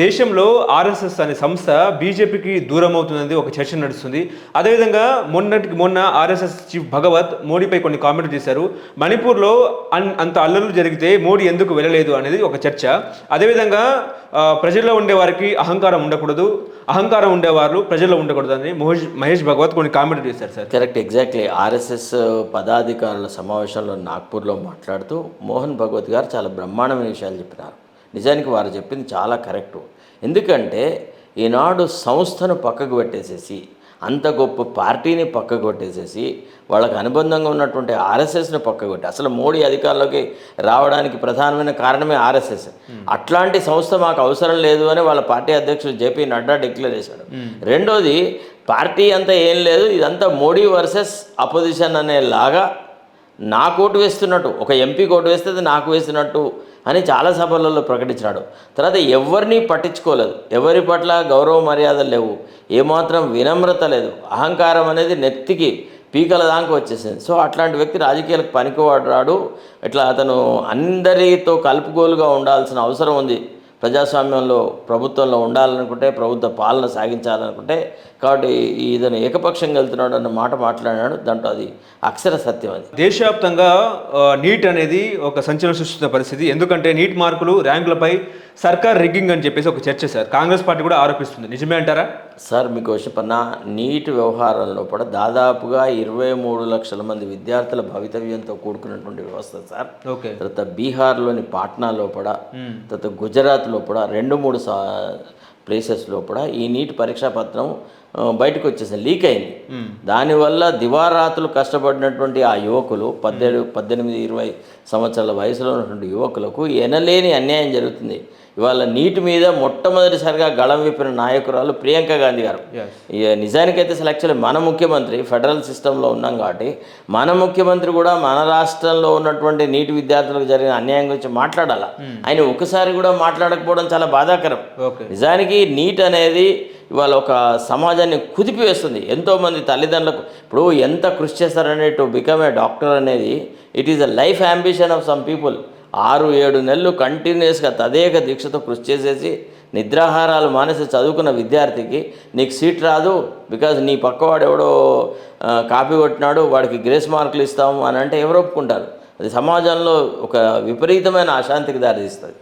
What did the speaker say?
దేశంలో ఆర్ఎస్ఎస్ అనే సంస్థ బీజేపీకి దూరం అవుతుందని ఒక చర్చ నడుస్తుంది. అదేవిధంగా మొన్న ఆర్ఎస్ఎస్ చీఫ్ భగవత్ మోడీపై కొన్ని కామెంట్లు చేశారు. మణిపూర్లో అంత అల్లర్లు జరిగితే మోడీ ఎందుకు వెళ్ళలేదు అనేది ఒక చర్చ. అదేవిధంగా ప్రజల్లో ఉండే వారికి అహంకారం ఉండకూడదు, అహంకారం ఉండేవారు ప్రజల్లో ఉండకూడదు అని మహేష్ భగవత్ కొన్ని కామెంట్లు చేశారు సార్. Correct, exactly. ఆర్ఎస్ఎస్ పదాధికారుల సమావేశంలో నాగ్పూర్లో మాట్లాడుతూ మోహన్ భగవత్ గారు చాలా బ్రహ్మాండమైన విషయాలు చెప్పినారు. నిజానికి వారు చెప్పింది చాలా కరెక్టు. ఎందుకంటే ఈనాడు సంస్థను పక్కకు పెట్టేసేసి, అంత గొప్ప పార్టీని పక్కకు పెట్టేసేసి, వాళ్ళకి అనుబంధంగా ఉన్నటువంటి ఆర్ఎస్ఎస్ని పక్కకు పెట్టి, అసలు మోడీ అధికారంలోకి రావడానికి ప్రధానమైన కారణమే ఆర్ఎస్ఎస్. అట్లాంటి సంస్థ మాకు అవసరం లేదు అని వాళ్ళ పార్టీ అధ్యక్షుడు జేపీ నడ్డా డిక్లేర్ చేశాడు. రెండోది, పార్టీ అంతా ఏం లేదు, ఇదంతా మోడీ వర్సెస్ అపోజిషన్ అనేలాగా నాకు ఓటు వేస్తున్నట్టు, ఒక ఎంపీకి ఓటు వేస్తే అది నాకు వేస్తున్నట్టు అని చాలా సభలలో ప్రకటించినాడు. తర్వాత ఎవరిని పట్టించుకోలేదు, ఎవరి పట్ల గౌరవ మర్యాదలు లేవు, ఏమాత్రం వినమ్రత లేదు, అహంకారం అనేది నెత్తికి పీకల దాకా వచ్చేసింది. సో అట్లాంటి వ్యక్తి రాజకీయాలకు పనికివాడు. ఇట్లా అతను అందరితో కలుపుగోలుగా ఉండాల్సిన అవసరం ఉంది. ప్రజాస్వామ్యంలో ప్రభుత్వంలో ఉండాలనుకుంటే, ప్రభుత్వ పాలన సాగించాలనుకుంటే. కాబట్టి ఇతను ఏకపక్షంగా వెళ్తున్నాడు అన్న మాట మాట్లాడినాడు. దాంట్లో అది అక్షర సత్యం. అది దేశవ్యాప్తంగా నీట్ అనేది ఒక సంచలనం సృష్టిస్తున్న పరిస్థితి. ఎందుకంటే నీట్ మార్కులు ర్యాంకులపై సర్కార్ రిగ్గింగ్ అని చెప్పేసి ఒక చర్చ సార్. కాంగ్రెస్ పార్టీ కూడా ఆరోపిస్తుంది. నిజమే అంటారా సార్? మీకు చెప్పన్నా, నీట్ వ్యవహారంలో కూడా దాదాపుగా 23 లక్షల మంది విద్యార్థుల భవితవ్యంతో కూడుకున్నటువంటి వ్యవస్థ సార్. ఓకే. తర్వాత బీహార్లోని పాట్నా లోపల, తర్వాత గుజరాత్ లోపల 2-3 ప్లేసెస్ లోపల ఈ నీట్ పరీక్షా పత్రం బయటకు వచ్చేసింది, లీక్ అయింది. దానివల్ల దివారాతులు కష్టపడినటువంటి ఆ యువకులు, 18-20 సంవత్సరాల వయసులో ఉన్నటువంటి యువకులకు ఎనలేని అన్యాయం జరుగుతుంది. ఇవాళ నీటి మీద మొట్టమొదటిసారిగా గళం విప్పిన నాయకురాలు ప్రియాంక గాంధీ గారు. నిజానికైతే అసలు యాక్చువల్లీ మన ముఖ్యమంత్రి ఫెడరల్ సిస్టంలో ఉన్నాం కాబట్టి మన ముఖ్యమంత్రి కూడా మన రాష్ట్రంలో ఉన్నటువంటి నీటి విద్యార్థులకు జరిగిన అన్యాయం గురించి మాట్లాడాలా. ఆయన ఒకసారి కూడా మాట్లాడకపోవడం చాలా బాధాకరం. నిజానికి నీట్ అనేది ఇవాళ ఒక సమాజాన్ని కుదిపివేస్తుంది. ఎంతోమంది తల్లిదండ్రులకు ఇప్పుడు ఎంత కృషి చేస్తారనే టు బికమ్ ఏ డాక్టర్ అనేది it is a life ambition of some people. 6-7 నెలలు కంటిన్యూస్గా తదేక దీక్షతో కృషి చేసేసి నిద్రాహారాలు మానేసి చదువుకున్న విద్యార్థికి నీకు సీట్ రాదు బికాజ్ నీ పక్కవాడు ఎవడో కాపీ కొట్టినాడు, వాడికి గ్రేస్ మార్కులు ఇస్తాము అని అంటే ఎవరు ఒప్పుకుంటారు? అది సమాజంలో ఒక విపరీతమైన అశాంతికి దారితీస్తుంది.